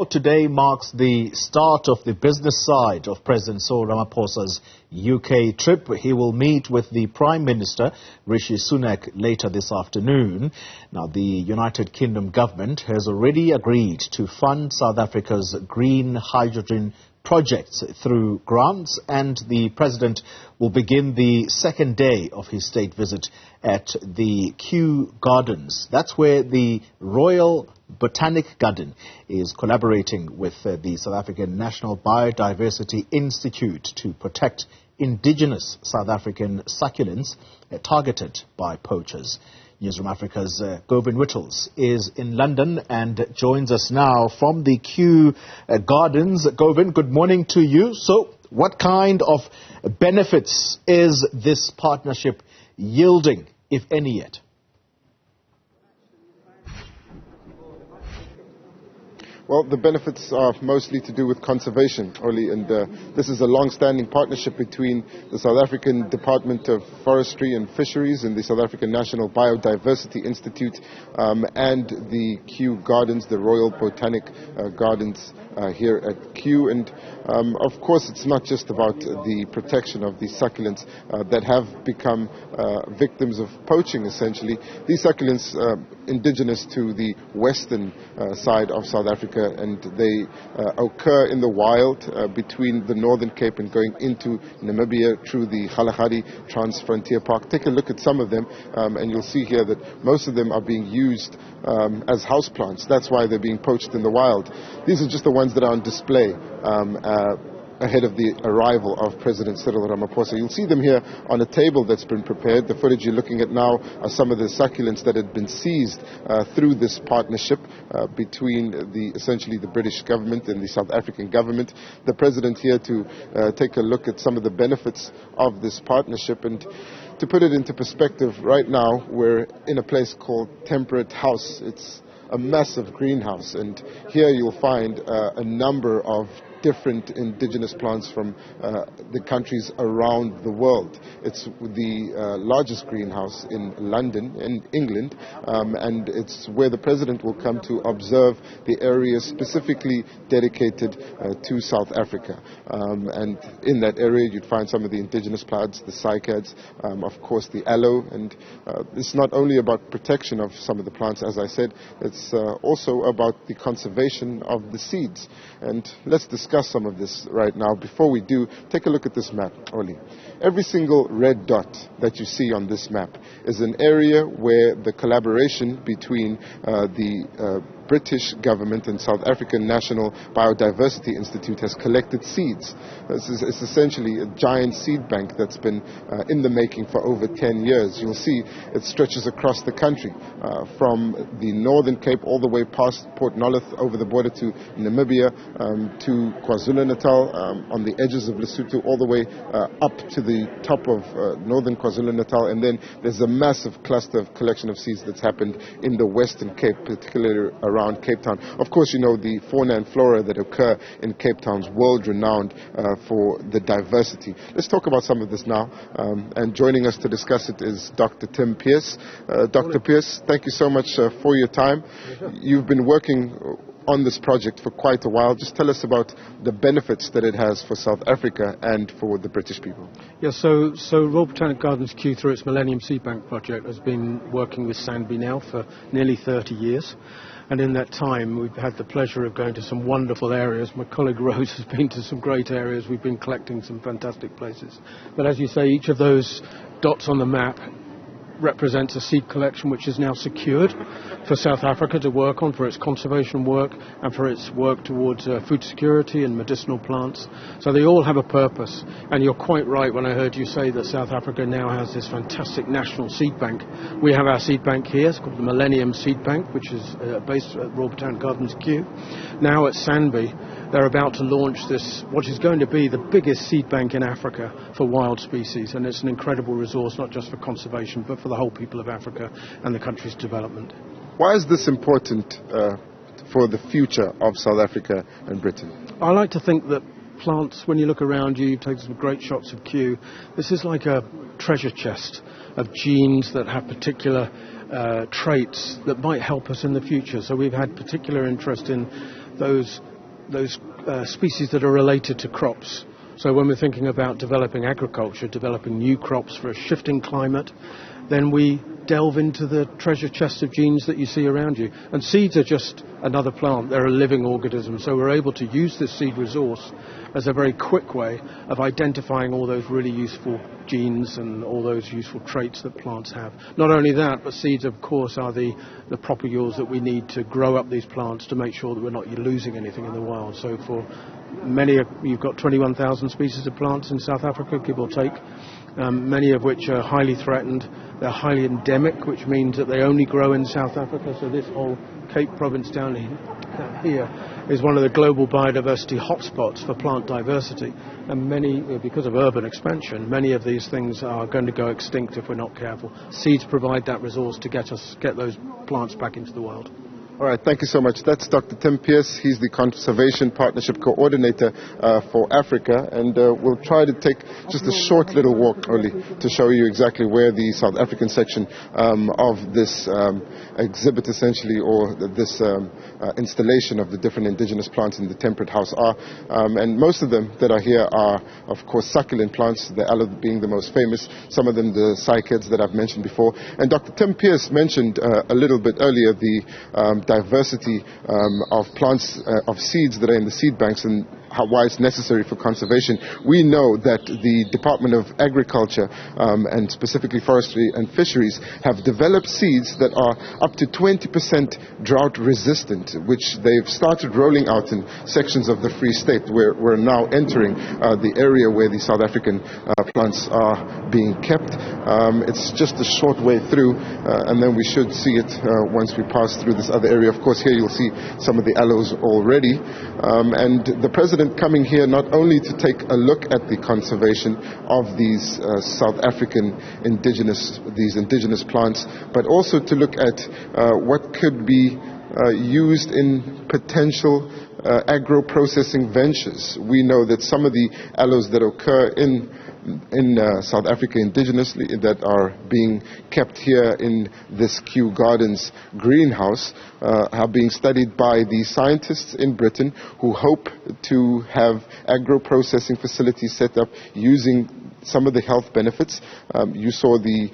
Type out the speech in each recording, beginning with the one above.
Today marks the start of the business side of President Cyril Ramaphosa's UK trip. He will meet with the Prime Minister Rishi Sunak later this afternoon. Now, the United Kingdom government has already agreed to fund South Africa's green hydrogen projects through grants, and the President will begin the second day of his state visit at the Kew Gardens. That's where the Royal Botanic Garden is collaborating with the South African National Biodiversity Institute to protect indigenous South African succulents targeted by poachers. Newzroom Afrika's Govan Whittles is in London and joins us now from the Kew Gardens. Govan, good morning to you. So, what kind of benefits is this partnership yielding, if any yet? Well, the benefits are mostly to do with conservation, Oli, and this is a long-standing partnership between the South African Department of Forestry and Fisheries and the South African National Biodiversity Institute and the Kew Gardens, the Royal Botanic Gardens here at Kew. And of course, it's not just about the protection of these succulents that have become victims of poaching, essentially. These succulents indigenous to the western side of South Africa, and they occur in the wild between the Northern Cape and going into Namibia through the Galagadi Trans-Frontier Park. Take a look at some of them and you'll see here that most of them are being used as houseplants. That's why they're being poached in the wild. These are just the ones that are on display ahead of the arrival of President Cyril Ramaphosa. You'll see them here on a table that's been prepared. The footage you're looking at now are some of the succulents that had been seized through this partnership between essentially the British government and the South African government. The President here to take a look at some of the benefits of this partnership. And to put it into perspective, right now we're in a place called Temperate House. It's a massive greenhouse, and here you'll find a number of different indigenous plants from the countries around the world. It's the largest greenhouse in London, in England, and it's where the President will come to observe the area specifically dedicated to South Africa. And in that area you'd find some of the indigenous plants, the cycads, of course the aloe, and it's not only about protection of some of the plants, as I said, it's also about the conservation of the seeds. And let's discuss some of this right now. Before we do, take a look at this map, Oli. Every single red dot that you see on this map is an area where the collaboration between the British government and South African National Biodiversity Institute has collected seeds. It's essentially a giant seed bank that's been in the making for over 10 years. You'll see it stretches across the country from the Northern Cape all the way past Port Nolloth over the border to Namibia to KwaZulu-Natal on the edges of Lesotho all the way up to the top of northern KwaZulu-Natal, and then there's a massive cluster of collection of seeds that's happened in the Western Cape, particularly around Cape Town. Of course, you know the fauna and flora that occur in Cape Town's world-renowned for the diversity. Let's talk about some of this now, and joining us to discuss it is Dr. Tim Pearce. Dr. Pearce, thank you so much for your time. You've been working on this project for quite a while. Just tell us about the benefits that it has for South Africa and for the British people. Yeah, so Royal Botanic Gardens Kew, through its Millennium Seed Bank project, has been working with SANBI now for nearly 30 years. And in that time, we've had the pleasure of going to some wonderful areas. My colleague Rose has been to some great areas. We've been collecting some fantastic places. But as you say, each of those dots on the map represents a seed collection which is now secured for South Africa to work on, for its conservation work and for its work towards food security and medicinal plants. So they all have a purpose. And you're quite right when I heard you say that South Africa now has this fantastic national seed bank. We have our seed bank here. It's called the Millennium Seed Bank, which is based at Royal Botanic Gardens Kew. Now at SANBI, they're about to launch this, what is going to be the biggest seed bank in Africa for wild species. And it's an incredible resource, not just for conservation, but for the whole people of Africa and the country's development. Why is this important for the future of South Africa and Britain? I like to think that plants, when you look around you, you've taken some great shots of Kew, this is like a treasure chest of genes that have particular traits that might help us in the future. So we've had particular interest in those species that are related to crops. So when we're thinking about developing agriculture, developing new crops for a shifting climate, then we delve into the treasure chest of genes that you see around you. And seeds are just another plant. They're a living organism. So we're able to use this seed resource as a very quick way of identifying all those really useful genes and all those useful traits that plants have. Not only that, but seeds, of course, are the propagules that we need to grow up these plants to make sure that we're not losing anything in the wild. So for many, you've got 21,000 species of plants in South Africa, give or take. Many of which are highly threatened. They're highly endemic, which means that they only grow in South Africa. So this whole Cape Province down here is one of the global biodiversity hotspots for plant diversity. And many, because of urban expansion, many of these things are going to go extinct if we're not careful. Seeds provide that resource to get those plants back into the wild. All right, thank you so much. That's Dr. Tim Pearce. He's the Conservation Partnership Coordinator for Africa, and we'll try to take just a short little walk only to show you exactly where the South African section of this exhibit, essentially, or this installation of the different indigenous plants in the temperate house are. And most of them that are here are, of course, succulent plants, the aloe being the most famous, some of them the cycads that I've mentioned before. And Dr. Tim Pearce mentioned a little bit earlier the diversity of plants, of seeds that are in the seed banks and why it's necessary for conservation. We know that the Department of Agriculture and specifically Forestry and Fisheries have developed seeds that are up to 20% drought resistant, which they've started rolling out in sections of the Free State, where we're now entering the area where the South African plants are being kept. It's just a short way through, and then we should see it once we pass through this other area. Of course, here you'll see some of the aloes already, and the President coming here not only to take a look at the conservation of these South African indigenous plants, but also to look at what could be used in potential agro-processing ventures. We know that some of the aloes that occur in South Africa indigenously that are being kept here in this Kew Gardens greenhouse are being studied by the scientists in Britain who hope to have agro-processing facilities set up using some of the health benefits. You saw the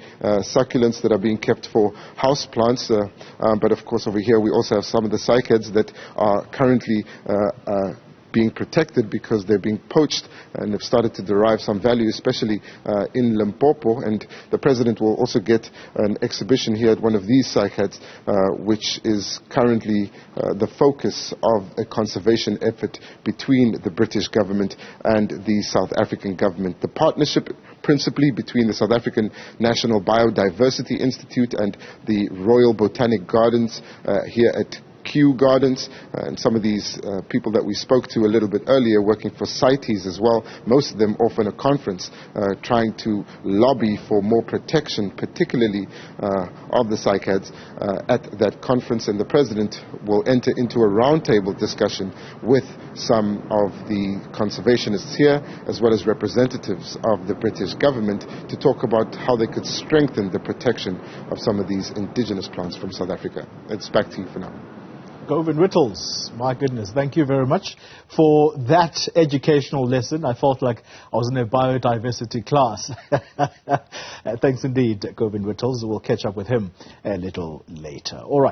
succulents that are being kept for house plants, but of course over here we also have some of the cycads that are currently being protected because they're being poached and have started to derive some value, especially in Limpopo. And the President will also get an exhibition here at one of these cycads, which is currently the focus of a conservation effort between the British government and the South African government. The partnership principally between the South African National Biodiversity Institute and the Royal Botanic Gardens here at Kew Gardens, and some of these people that we spoke to a little bit earlier working for CITES as well, most of them off on a conference trying to lobby for more protection, particularly of the cycads at that conference. And the President will enter into a roundtable discussion with some of the conservationists here, as well as representatives of the British government, to talk about how they could strengthen the protection of some of these indigenous plants from South Africa. It's back to you for now. Govan Whittles, my goodness, thank you very much for that educational lesson. I felt like I was in a biodiversity class. Thanks indeed, Govan Whittles. We'll catch up with him a little later. All right.